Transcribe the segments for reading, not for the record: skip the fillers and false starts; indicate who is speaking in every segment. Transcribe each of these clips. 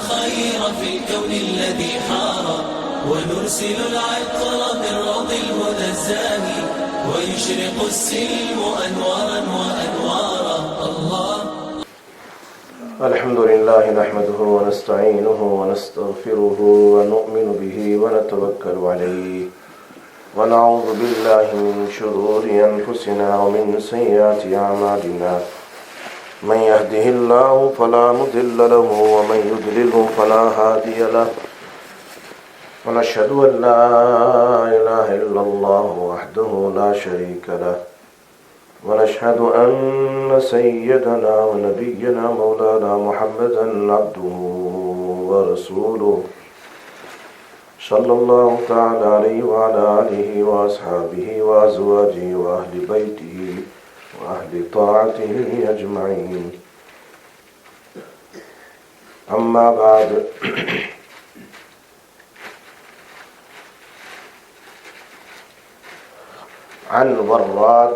Speaker 1: الخير في الكون الذي حار ونرسل العطر من روض الهدى الزاهي ويشرق السلم أنوارا وأنوارا. الله
Speaker 2: الحمد لله نحمده ونستعينه ونستغفره ونؤمن به ونتوكل عليه ونعوذ بالله من شرور أنفسنا ومن سيئات أعمالنا من يهده الله فلا مضل له ومن يضلله فلا هادي له ونشهد أن لا إله إلا الله وحده لا شريك له ونشهد أن سيدنا ونبينا مولانا محمدا عبده ورسوله صلى الله تعالى عليه وعلى آله وأصحابه وأزواجه وأهل بيته وأهل طاعته أجمعين. أما بعد عن وراد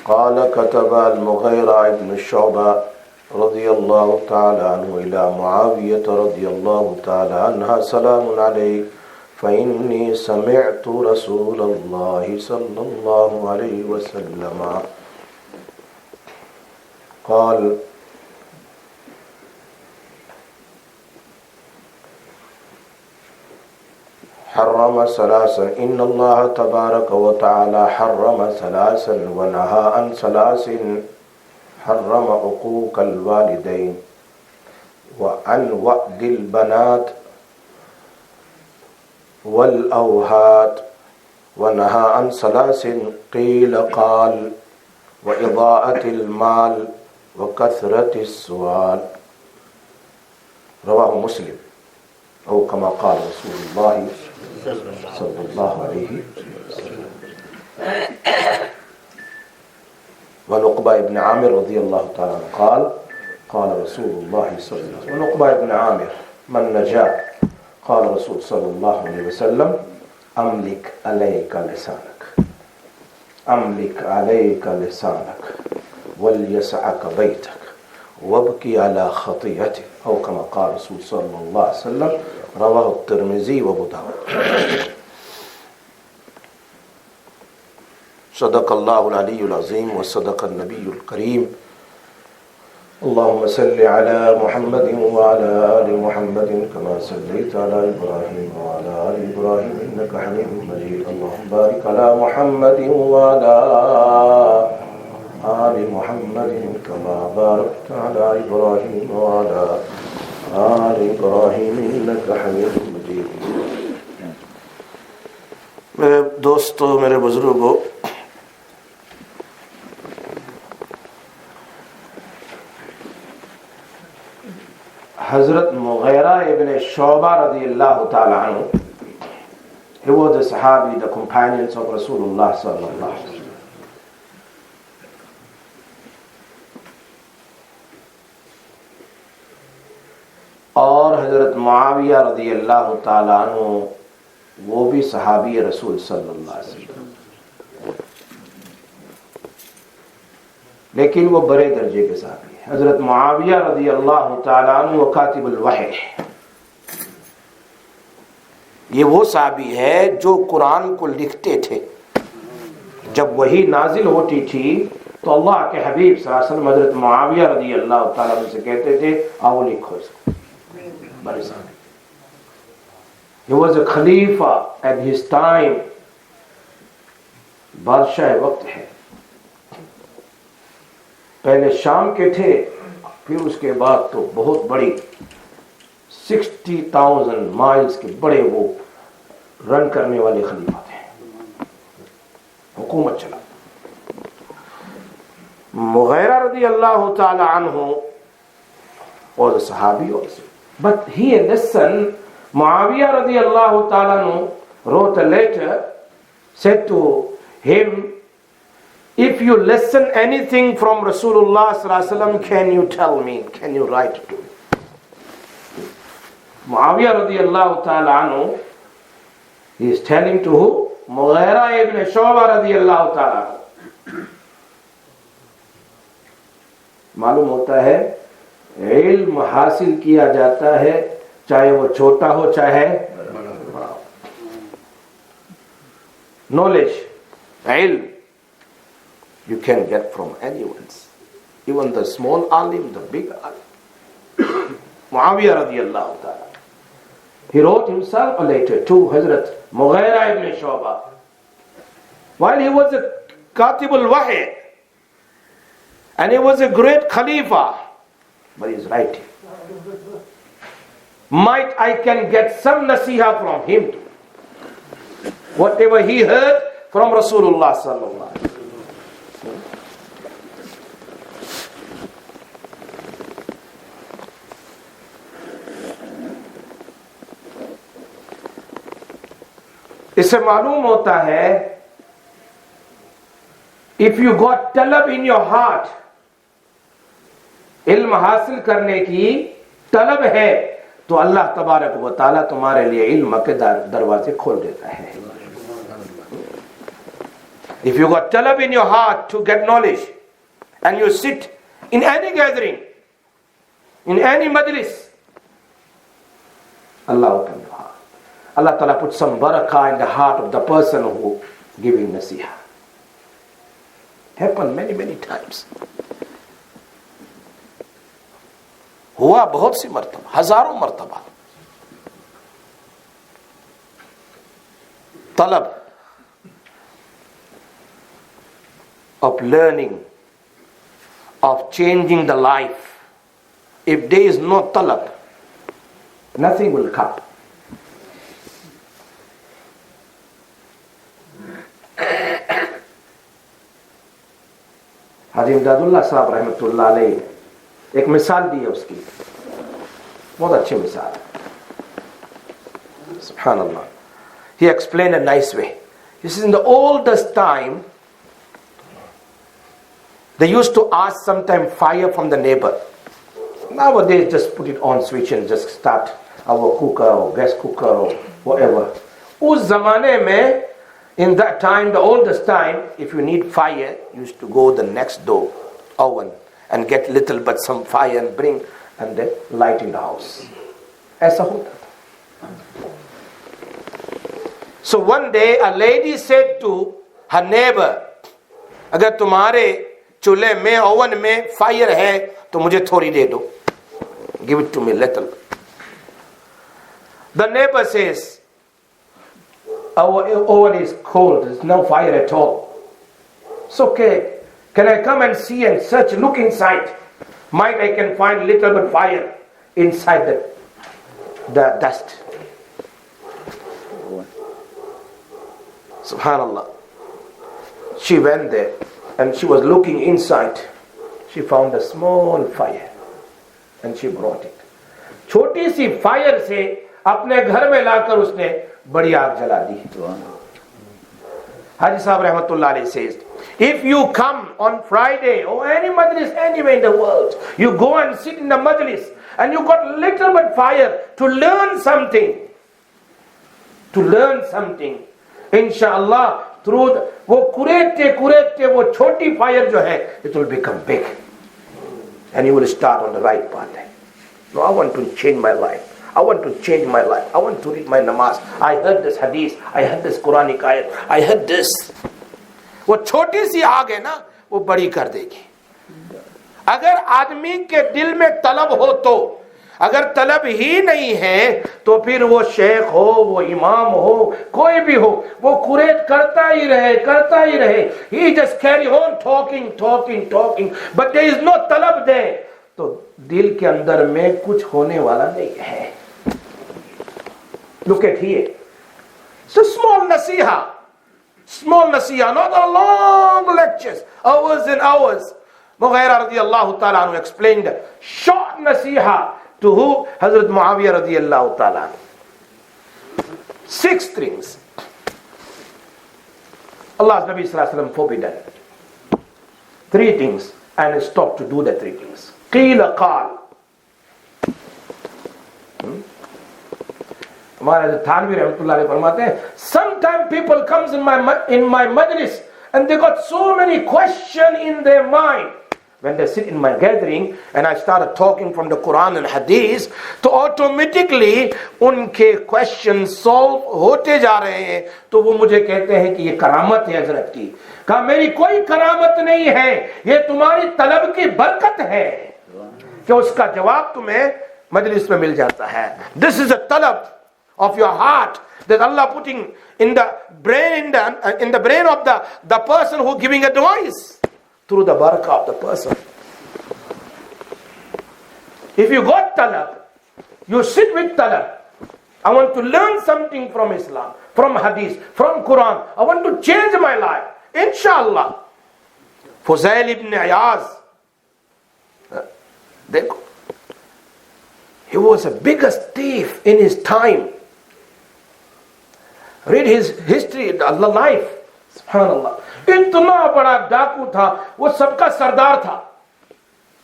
Speaker 2: قال كتب المغيرة بن شعبة رضي الله تعالى عنه إلى معاوية رضي الله تعالى عنها سلام عليك فإني سمعت رسول الله صلى الله عليه وسلم قال حرم ثلاثا إن الله تبارك وتعالى حرم ثلاثا ونهى عن ثلاث حرم عقوق الوالدين وعن وأد البنات والأوهات ونهى عن ثلاث قيل قال وإضاءة المال وكثرة السؤال. رواه مسلم أو كما قال رسول الله صلى الله عليه وسلم. ونقبة ابن عامر رضي الله تعالى عنه قال قال رسول الله صلى الله عليه وسلم ونقبة ابن عامر من نجا قال رسول صلى الله عليه وسلم أملك عليك لسانك أملك عليك لسانك وليسعك بيتك وابكي على خطيئتك أو كما قال رسول صلى الله عليه وسلم. رواه الترمذي وابو داود. صدق الله العلي العظيم وصدق النبي الكريم. اللهم صل على محمد وعلى آل محمد كما صليت على إبراهيم وعلى آل إبراهيم إنك حميد مجيد. اللهم بارك على محمد وعلى آل محمد كما باركت على إبراهيم وعلى آل إبراهيم إنك حميد مجيد. मेरे दोस्तों, मेरे बुजुर्गों, Hazrat Mughira ibn Shu'bah radiyallahu ta'ala anhu, he was the Sahabi, the companions of Rasulullah sallallahu alaihi wasallam. और हजरत मुआविया रदियल्लाहु ताला अन्हु वो भी सहाबी रसूल सल्लल्लाहु अलैहि वसल्लम, लेकिन वो बड़े दर्जे के सहाबी। हजरत मुआविया रदियल्लाहु ताला अन्हु वो कातिबुल वही, ये वो सहाबी है जो कुरान को लिखते थे। जब वही नाजिल होती थी तो अल्लाह के हबीब सल्लल्लाहु अलैहि वसल्लम हजरत मुआविया रदियल्लाहु ताला अन्हु से कहते थे आओ लिखो इसको। He was a Khalifa at his time, बादशाह वक्त है। पहले शाम के थे, फिर उसके बाद तो बहुत बड़ी 60,000 माइल्स के बड़े वो रन करने वाले खलीफा थे, हुकूमत चला। मुगैरा रज़ियल्लाहु ताला अन्हु was a sahabi also, but he listened. Muawiyah radiallahu ta'ala anhu wrote a letter, said to him, if you listen anything from Rasulullah sallallahu alaihi wasallam, can you tell me, can you write to me? Muawiyah radiallahu ta'ala anhu, he is telling to who? Mughira ibn Shu'bah radiallahu ta'ala anhu. मालूम होता है इल्म हासिल किया जाता है, चाहे वो छोटा हो चाहे बड़ा। Knowledge, ilm, you can get from anyone, even the small alim, the big alim. Muawiyah radiyallahu ta'ala, he wrote himself a letter to Hazrat Mughira ibn Shu'bah while he was a Katib al-Wahy, and he was a great Khalifa, but he's writing. Might I can get some nasiha from him, whatever he heard from Rasulullah sallallahu alaihi wasallam. इससे मालूम होता है, if you got talab in your heart, इल्म हासिल करने की तलब है, तो अल्लाह तबारक व तआला तुम्हारे लिए इल्म के दरवाजे खोल देता है. If you got talab in your heart to get knowledge, and you sit in any gathering, in any majlis, Allah open your heart. Allah Ta'ala put some barakah in the heart of the person who giving nasiha. Happened many, many times. हुआ बहुत सी मर्तबा, हजारों मर्तबा. तलब of learning, of changing the life. If there is no talab, nothing will come. हाजी इमदादुल्लाह साहब रहमतुल्लाह अलैह एक मिसाल दी है उसकी, बहुत अच्छी मिसाल है. Subhanallah. He explained a nice way. This is in the oldest time. They used to ask sometime fire from the neighbor. Nowadays, just put it on switch and just start our cooker or gas cooker or whatever. Us zamane mein, in that time, the oldest time, if you need fire, you used to go the next door, oven, and get little but some fire and bring and then light in the house. Aisa hota tha. So one day, a lady said to her neighbor, अगर तुम्हारे चूल्हे में oven में fire है तो मुझे थोड़ी दे दो. Give it to me little. The neighbor says, our oven is cold, there's no fire at all. It's okay. Can I come and see and search, look inside? Might I can find little bit fire inside the dust. Subhanallah. She went there and she was looking inside. She found a small fire and she brought it. छोटी C fire से अपने घर में लाकर उसने बड़ी आग जला दी. Haji Sahab Rahmatullah Alayhi says, if you come on Friday or any majlis anywhere in the world, you go and sit in the majlis and you got little bit fire to learn something, inshallah, through वो कुरेते वो छोटी fire जो है, it will become big and you will start on the right path. No, I want to change my life. I want to change my life. I want to read my namaz. I heard this hadith. I heard this Quranic ayat. I heard this. वो छोटी सी आग है ना, वो बड़ी कर देगी. अगर आदमी के दिल में तलब हो तो, अगर तलब ही नहीं है तो फिर वो शेख हो, वो इमाम हो, कोई भी हो, वो कुरेद करता ही रहे. He just carry on talking, but there is no तलब there. तो दिल के अंदर में कुछ होने वाला नहीं है. Look at here. It's a small nasiha, not a long lectures, hours and hours. Mughira radiyallahu ta'ala anhu explained short nasiha to who? Hazrat Muawiyah radiyallahu ta'ala. 6 things Allah's Nabi sallallahu alaihi wasallam forbidden. 3 things, and he stopped to do the 3 things. Qila qal. हमारे थानवी रहमतुल्लाह अलैहि फरमाते हैं, sometimes people comes in my majlis and they got so many questions in their mind, when they sit in my gathering and I started talking from the Quran and Hadith, तो automatically उनके question solve होते जा रहे हैं. तो वो मुझे कहते हैं कि ये करामत है हजरत की. कहा मेरी कोई करामत नहीं है, ये तुम्हारी तलब की बरकत है कि उसका जवाब तुम्हें मजलिस में मिल जाता है. This is a talab of your heart that Allah putting in the brain in the brain of the person who giving advice through the barakah of the person. If you got talab, you sit with talab. I want to learn something from Islam, from Hadith, from Quran. I want to change my life. Inshallah. Fuzail ibn Ayaz, he was the biggest thief in his time. Read his history, the life. Subhanallah. इतना बड़ा डाकू था, वो सबका सरदार था.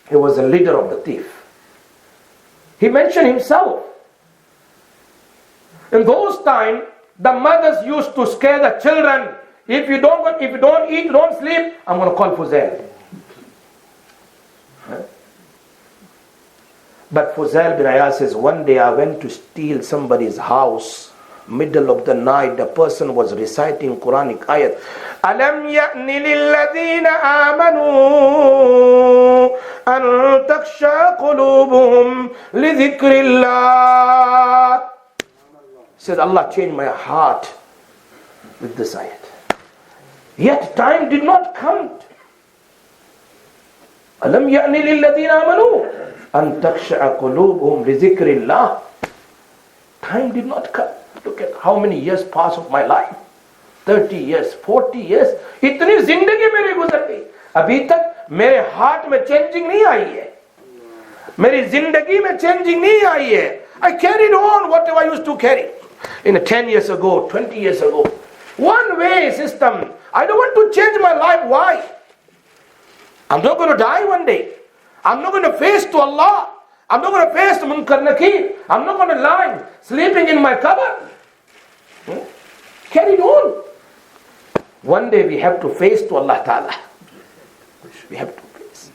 Speaker 2: He was the leader of the thief. He mentioned himself. In those times, the mothers used to scare the children. If you don't eat, don't sleep, I'm going to call Fuzail. But Fuzail bin Ayaz says, one day I went to steal somebody's house. Middle of the night, the person was reciting Quranic ayat. Alam ya'ni lilladhina amanu an takhsha qulubuhum li dhikrillah. Said Allah changed my heart with this ayat. Yet time did not come. Alam ya'ni lilladhina amanu an takhsha qulubuhum li dhikrillah. Time did not come. Look at how many years passed of my life. 30 years, 40 years. इतनी जिंदगी मेरी गुजर गई. अभी तक मेरे heart में changing नहीं आई है. मेरी जिंदगी में चेंजिंग नहीं आई है. I carried on whatever I used to carry. In 10 years ago, 20 years ago. One way system. I don't want to change my life. Why? I'm not going to die one day. I'm not going to face to Allah. I'm not going to face the munkar nakir. I'm not going to lie sleeping in my cupboard. Carry on. One day we have to face to Allah Ta'ala. We have to face.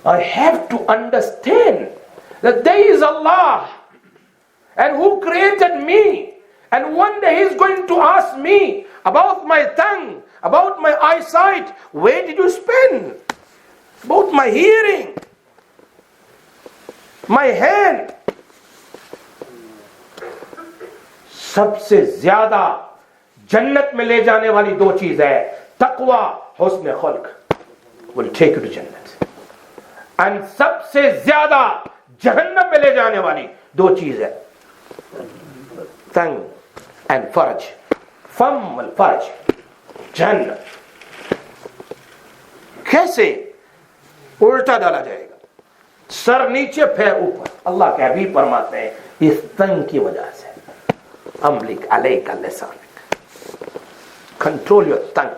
Speaker 2: I have to understand that there is Allah and who created me, and one day He's going to ask me about my tongue, about my eyesight. Where did you spend? About my hearing, my hand. सबसे ज्यादा जन्नत में ले जाने वाली दो चीज है तकवा, हुस्न खुल्क, will take you to जन्नत. And सबसे ज्यादा जहन्नम में ले जाने वाली दो चीज है tongue and farj, फम वल फर्ज. जन्नत कैसे उल्टा डाला जाएगा, सर नीचे पैर ऊपर. अल्लाह के हबीब फरमाते हैं इस तंग की वजह से अमलिक अलैका लिसानिक, control your tongue.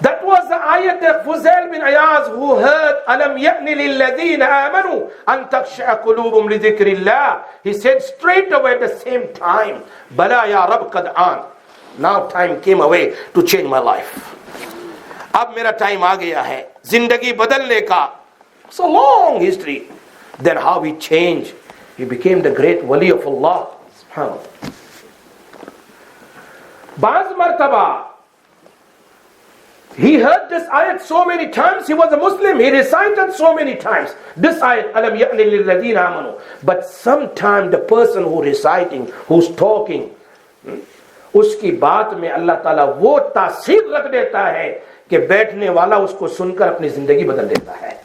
Speaker 2: That was the ayat that Fuzail bin Ayaz who heard Alam ya'ni lilladhina amanu an takhsha'a qulubum li dhikrillah. He said straight away at the same time, Bala ya Rab qad an. Now time came away to change my life. अब मेरा time आ गया है जिंदगी बदलने का. It's a long history. Then how he changed. He became the great wali of Allah. Subhanallah. बाज़ मर्तबा he heard this ayat so many times. He was a Muslim. He recited so many times this ayat, Alam ya'ni lilladhina amanu. But sometimes the person who reciting, who's talking, उसकी बात में अल्लाह ताला वो तासीर रख देता है कि बैठने वाला उसको सुनकर अपनी जिंदगी बदल देता है.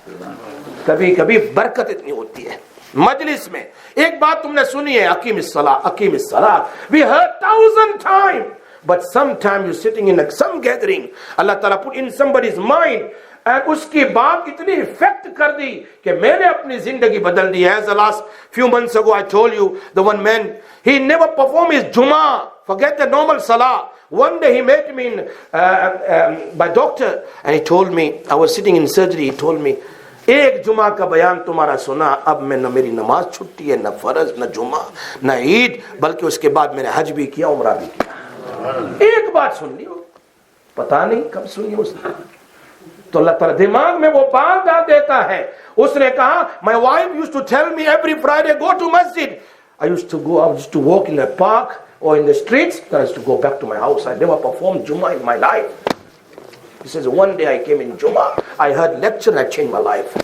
Speaker 2: कभी कभी बरकत इतनी होती है मजलिस में. एक बात तुमने सुनी है, अकीमिस सलाह. We heard 1,000 times. But sometimes you're sitting in some gathering, Allah Ta'ala put in somebody's mind, and उसकी बात इतनी इफेक्ट कर दी कि मैंने अपनी जिंदगी बदल दी. As the last few months ago I told you, the one man, he never performed his Jummu'ah. Forget the normal Salah. One day he met me by doctor, and he told me, I was sitting in surgery, he told me, एक जुमा का बयान तुम्हारा सुना, अब मैं न मेरी नमाज छुट्टी है, न फर्ज, न जुमा, न ईद, बल्कि उसके बाद मैंने हज भी किया, उम्रा भी किया। एक बात सुन ली, पता नहीं कब सुनी उसने, तो अल्लाह ताला दिमाग में वो बात डाल देता है। उसने कहा, my wife used to tell me every Friday go to मस्जिद, I used to walk in a park or in the streets, then I used to go back to my house. I never performed Jummu'ah in my life. He says, one day I came in Jummu'ah, I heard lecture and I changed my life.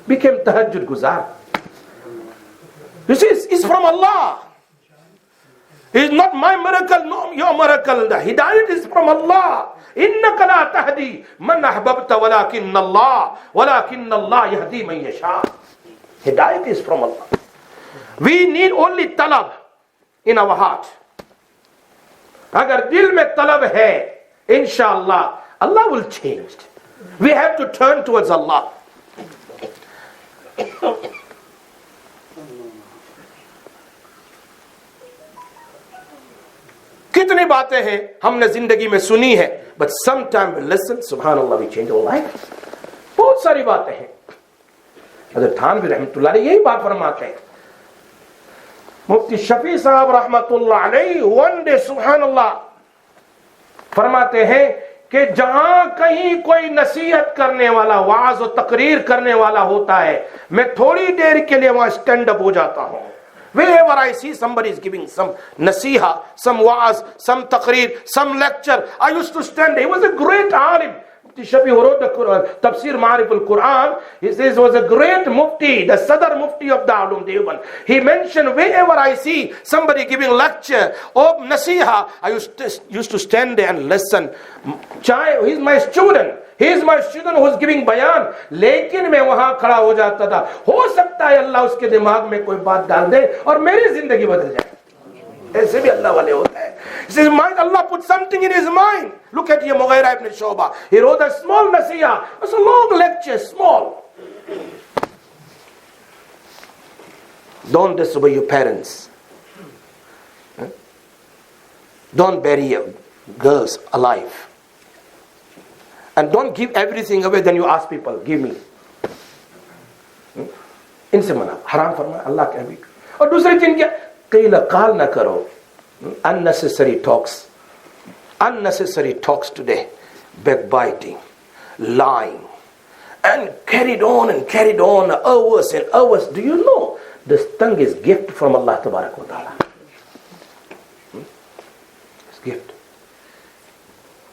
Speaker 2: Became tahajjud guzar. You see, it's from Allah. It's not my miracle, no your miracle. The hidayat is from Allah. Innaka la tahdi man ahbabta walakinna Allah yahdi man yasha. Hidayat is from Allah. We need only talab in our heart. अगर दिल में तलब है, इंशाअल्लाह Allah will change. We have to turn towards Allah. कितनी बातें हैं हमने जिंदगी में सुनी है, but sometimes we listen, subhanallah, we change our life. बहुत सारी बातें हैं। हज़रत थानवी रहमतुल्लाह अलैह यही बात फरमाते हैं। मुफ्ती शफी साहब रहमतुल्लाह अलैह वन डे सुभानअल्लाह फरमाते हैं कि जहां कहीं कोई नसीहत करने वाला, वाज और तकरीर करने वाला होता है, मैं थोड़ी देर के लिए वहां स्टैंड अप हो जाता हूं। Wherever I see somebody is giving some nasiha, some wa'az, some taqreer, some lecture, I used to stand there. He was a great alim. Mufti Shafi who wrote the TAFSEER Ma'arif al-Quran, he says, was a great mufti, the Sadr mufti of Darul Dewan. He mentioned, wherever I see somebody giving lecture or nasiha, I used to stand there and listen. He is my student. He is my student who is giving bayan. लेकिन मैं वहां खड़ा हो जाता था। हो सकता है अल्लाह उसके दिमाग में कोई बात डाल दे और मेरी जिंदगी बदल जाए। ऐसे भी अल्लाह वाले होते हैं। His mind, Allah put something in his mind. Look at your Mughira ibn Shu'bah. He wrote a small nasiha. It's a long lecture, small. Don't disobey your parents. Don't bury your girls alive. And don't give everything away, then you ask people, give me. इनसे मना, हराम फरमाया अल्लाह के हबीब। और दूसरी चीज क्या, कील काल ना करो, unnecessary talks today, backbiting, lying, and carried on hours and hours. Do you know this tongue is gift from Allah Tabarak wa Ta'ala? It's gift.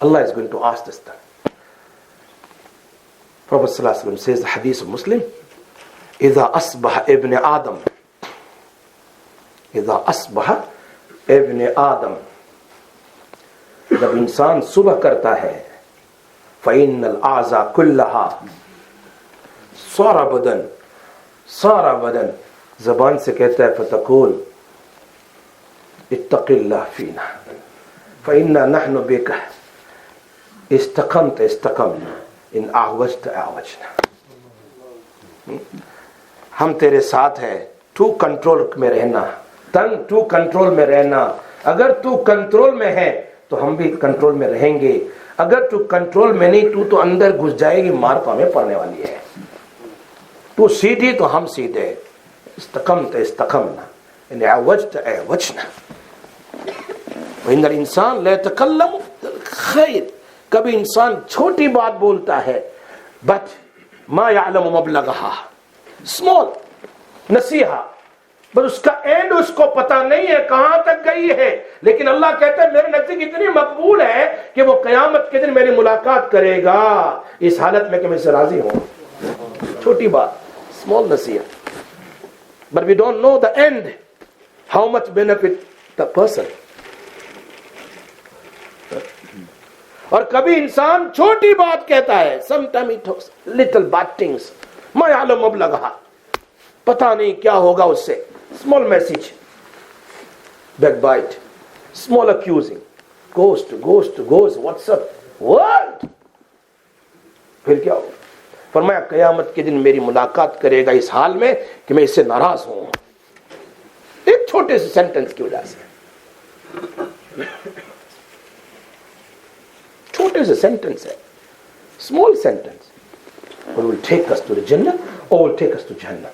Speaker 2: Allah is going to ask this tongue. Prophet ﷺ says, the hadith of Muslim, إِذَا أَصْبَحَ ابن आदम, जब इंसान सुबह करता है, فَإِنَّ الْأَعْزَى كُلَّهَا, सारा बदन जबान से कहता है, فتقول اتق الله فينا فإنا نحن بك استقمنا इन आवाजत आवाजना, हम तेरे साथ है, तू कंट्रोल में रहना, तंग तू कंट्रोल में रहना। अगर तू कंट्रोल में है तो हम भी कंट्रोल में रहेंगे, अगर तू कंट्रोल में नहीं, तू तो अंदर घुस जाएगी, मार तो हमें पड़ने वाली है। तू सीधी तो हम सीधे, इस्तकमना इन आवाजत आवाजना। वइन्नल इंसान ला यतकल्लमु खैर, कभी इंसान छोटी बात बोलता है, बट मा यालमु मबलगहा, स्मॉल नसीहा, बस उसका एंड उसको पता नहीं है कहां तक गई है। लेकिन अल्लाह कहता है मेरे नजदीक इतनी मकबूल है कि वो कयामत के दिन मेरी मुलाकात करेगा इस हालत में कि मैं इससे राजी हूं। छोटी बात, स्मॉल नसीहा, but we don't know the end, how much benefit the person. और कभी इंसान छोटी बात कहता है, sometime it little bad things, मा यालम मबलगहा, पता नहीं क्या होगा उससे। Small message, backbite, small accusing, ghost WhatsApp world, फिर क्या होगा? फरमाया कयामत के दिन मेरी मुलाकात करेगा इस हाल में कि मैं इससे नाराज हूं, एक छोटे से सेंटेंस की वजह से। छोटे से सेंटेंस है, small sentence, Or will take us to the Jannah, or will take us to Jahannam.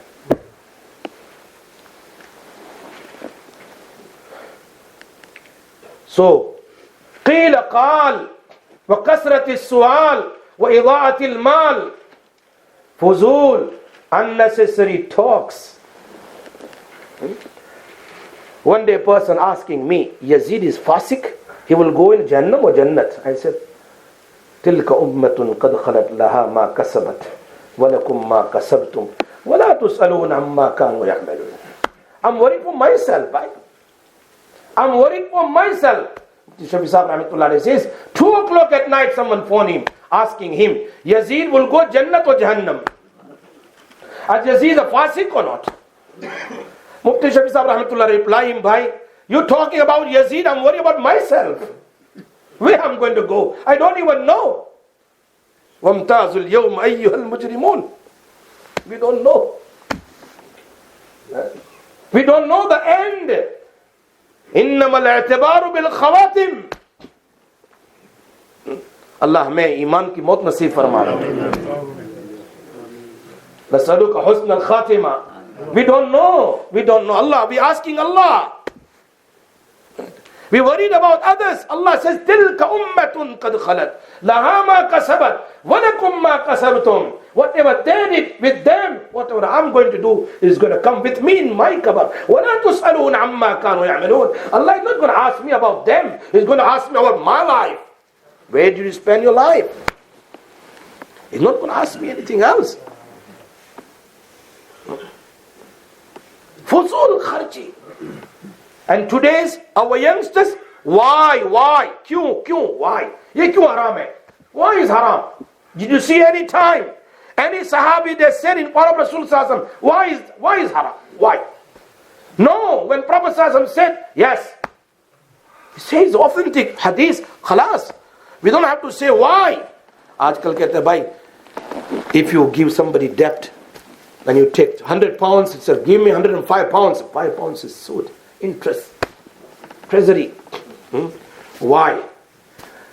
Speaker 2: So, قيل قال وكثرة السؤال وإضاعة المال فضول, unnecessary talks. One day a person asking me, Yazid is fasik, he will go in Jannah or Jannat? I said, تلك أمة قد خلت لها ما كسبت ولكم ما كسبتم ولا تسألون عما كانوا يعملون. I'm worried for myself, right? I'm worried for myself. Shafi Sahib Rahmatullah says, 2 o'clock at night someone phoned him, asking him, Yazid will go Jannat or Jahannam? Is Yazid a fasik or not? Mufti Shafi Sahib Rahmatullah reply him, bhai, you talking about Yazid, I'm worried about myself. Where I'm going to go? I don't even know. وَامْتَازُ الْيَوْمَ أَيُّهَا الْمُجْرِمُونَ. We don't know. We don't know the end. إِنَّمَا الْاعْتِبَارُ بِالْخَوَاتِمِ. Allah may iman ki maut nasib farma raha. Nasaluka husn al-khatima. We don't know. We don't know. Allah, we asking Allah. We worried about others. Allah says, تِلْكَ أُمَّةٌ قَدْ خَلَتْ لَهَا مَا كَسَبَتْ وَلَكُمْ مَا كَسَبْتُمْ. Whatever they did with them, whatever I'm going to do is going to come with me in my cover. وَلَا تُسْأَلُونَ عَمَّا كَانُوا يَعْمَلُونَ. Allah is not going to ask me about them. He's going to ask me about my life. Where did you spend your life? He's not going to ask me anything else. Fuzul kharji. And today's our youngsters, why? Kyun? Why? Ye kyun haram hai? Why is haram? Did you see any time any Sahabi they said in front of Rasul Sallallahu Alaihi Wasallam, why is haram? Why? No, when Prophet Sallallahu Alaihi Wasallam said, yes. He says authentic hadith, khalas. We don't have to say why. Aajkal kehte hai, bhai, if you give somebody debt, and you take 100 pounds, it says, give me 105 pounds. 5 pounds is suit. Interest, treasury. Why?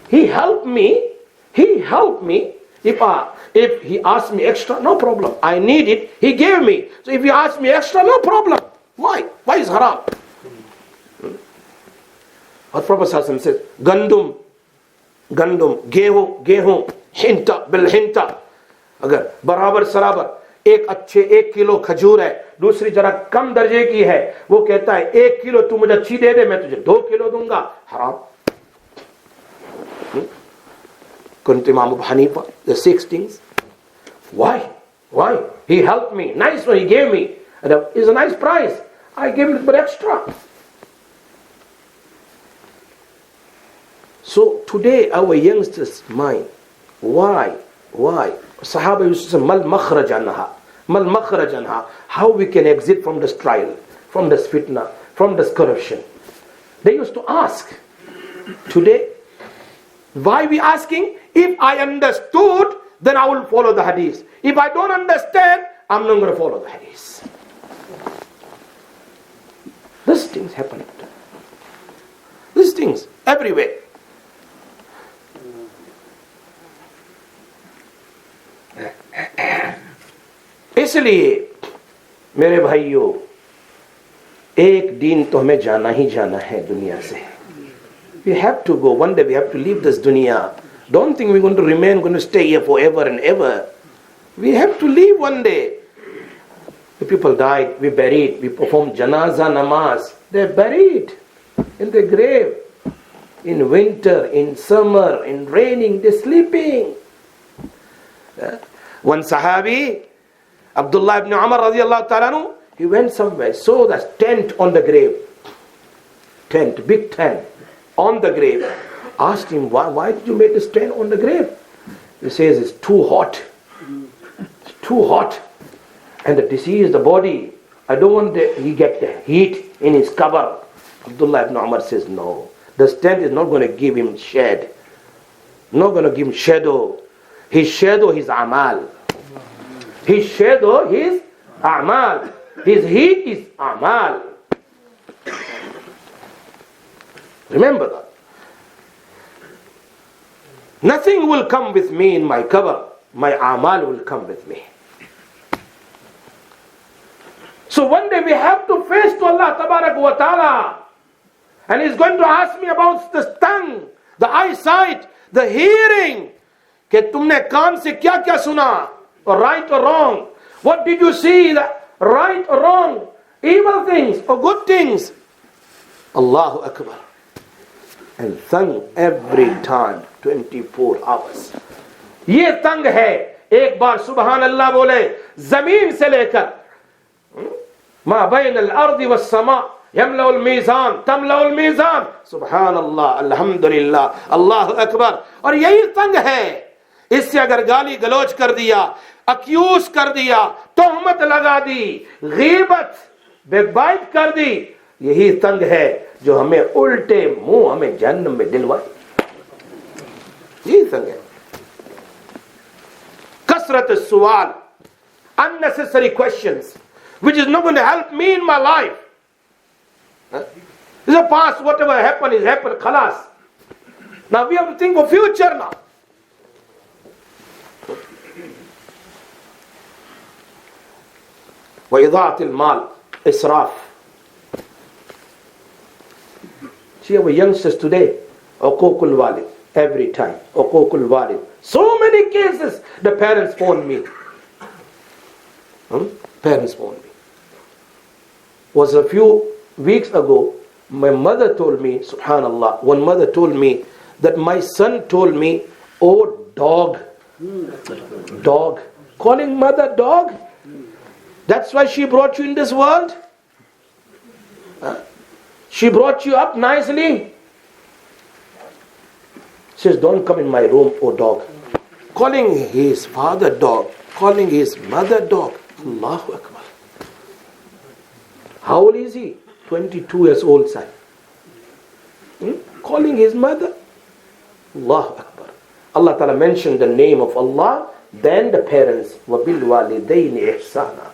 Speaker 2: He helped me. If he asked me extra, no problem. I need it. He gave me. So if he asked me extra, no problem. Why? Why is haram? What Prophet Sallallahu says, gandum, gehu, hinta, bil hinta. Agar barabar sarabar. एक अच्छे 1 kilo खजूर है, दूसरी जरा कम दर्जे की है, वो कहता है 1 किलो तू मुझे अच्छी दे दे, मैं तुझे 2 किलो दूंगा. हराम. Couldn't Imam Abu Hanifa, the 6 things. Why? He helped me. Nice one he gave me. It's a nice price. I gave him a bit extra. So today our youngsters mind. Why? Sahaba used to say, Mal makhraj anha. How we can exit from this trial, from this fitna, from this corruption. They used to ask. Today, why we asking? If I understood, then I will follow the hadith. If I don't understand, I'm not going to follow the hadith. These things happen. These things everywhere. इसलिए मेरे भाइयों, एक दिन तो हमें जाना ही जाना है दुनिया से. We have to go. One day we have to leave this dunya. Don't think we're going to remain, going to stay here forever and ever. We have to leave one day. The people died, we buried, we performed janaza namaz. They're buried in the grave. In winter, in summer, in raining, they're sleeping. One Sahabi, Abdullah ibn Umar radiallahu ta'ala, he went somewhere, saw that tent on the grave. Tent, big tent on the grave. Asked him, why did you make this tent on the grave? He says, it's too hot. It's too hot. And the deceased, the body, I don't want he get the heat in his cover. Abdullah ibn Umar says, no. This tent is not going to give him shade. Not going to give him shadow. His shadow, his amal. His shadow, his amal. His heat is amal. Remember that. Nothing will come with me in my cover. my amal will come with me. So one day we have to face to Allah Tabarak wa Ta'ala, and He's going to ask me about the tongue, the eyesight, the hearing. कि तुमने कान से क्या क्या सुना, or right or wrong? What did you see, right or wrong? Evil things or good things? Allahu Akbar. And tongue every time, 24 hours. ये तंग है. एक बार सुबहान अल्लाह बोले जमीन से लेकर मा बैन अल-अर्द वस-समा यमला अल-मीज़ान तमला अल-मीज़ान, सुबहान अल्लाह, अल्हम्दुलिल्लाह, अल्लाहु अकबर. और यही तंग है. इससे अगर गाली गलौज कर दिया, अक्यूज कर दिया, तोहमत लगा दी, गीबत बैकबाइट कर दी, यही तंग है जो हमें उल्टे मुंह हमें जहन्नम में दिलवाए. यही तंग है. कसरत सवाल, unnecessary questions which is not going to help me in my life. In the past, whatever happened is happened, khalas. Now we have to think of future now. وإضاعة المال, إسراف. See our youngsters today, uququl walid, every time, uququl walid. So many cases, the parents phone me. Parents phone me. Was a few weeks ago, my mother told me, subhanallah, one mother told me that my son told me, oh dog, dog, calling mother dog. That's why she brought you in this world. She brought you up nicely. She says, don't come in my room, oh dog. Calling his father dog, calling his mother dog. Allahu Akbar. How old is he? 22 years old, son. Calling his mother. Allahu Akbar. Allah Ta'ala mentioned the name of Allah, then the parents. وَبِالْوَالِدَيْنِ إِحْسَانًا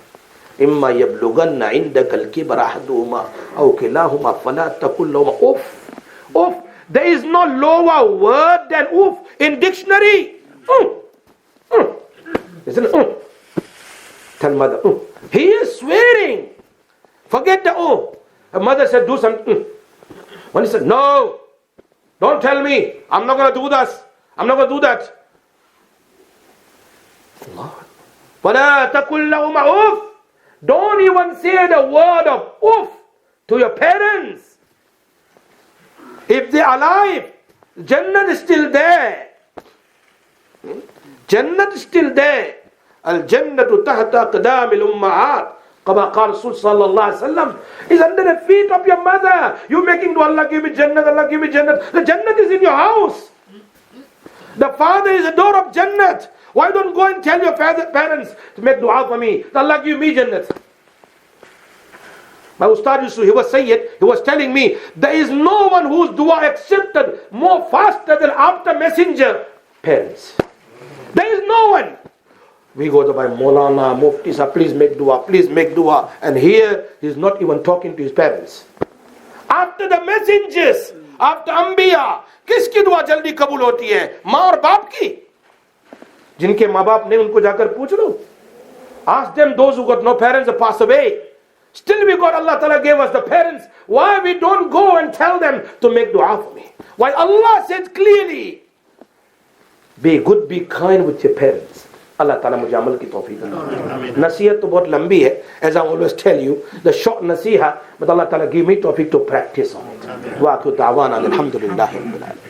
Speaker 2: إِمَّا يَبْلُغَنَّ عِنْدَكَ الْكِبَرَ أَحَدُهُمَا أَوْ كِلَاهُمَا فَلَا تَقُلْ لَهُمَا Oof. Oof. There is no lower word than oof in dictionary. Isn't it? Tell mother. He is swearing. Forget the Her mother said, do something. When he said, no, don't tell me. I'm not going to do this. I'm not going to do that. Allah. فَلَا تَقُلْ لَهُمَا أُوف. Don't even say the word of oof to your parents. If they are alive, Jannah is still there. Jannah is still there. Al-Jannatu tahta qadamil ummahat. Kama qala Rasul sallallahu alaihi wasallam, is under the feet of your mother. You making to Allah give me Jannah, Allah give me Jannah. The Jannah is in your house. The father is the door of Jannah. Why don't go and tell your parents to make dua for me? Allah give me Jannah. My Ustad Yusuf, he was saying it, he was telling me, there is no one whose dua accepted more faster than after messenger. Parents. There is no one. We go to by Maulana, Mufti, please make dua, please make dua. And here, he's not even talking to his parents. After the messengers, after Anbiya, किसकी दुआ जल्दी कबूल होती है? माँ और बाप की. जिनके माँ बाप ने उनको जाकर पूछ लो. Ask them, those who got no parents have passed away. Still we got, Allah Ta'ala gave us the parents. Why we don't go and tell them to make dua for me? Why Allah said clearly, be good, be kind with your parents. Allah Ta'ala mujhe amal ki tawfiq dे. Nasihat to बहुत लंबी है. As I always tell you, the short nasiha, but Allah Ta'ala give me tawfiq to practice on it. Wa akhiru da'wana alhamdulillahi rabbil alamin.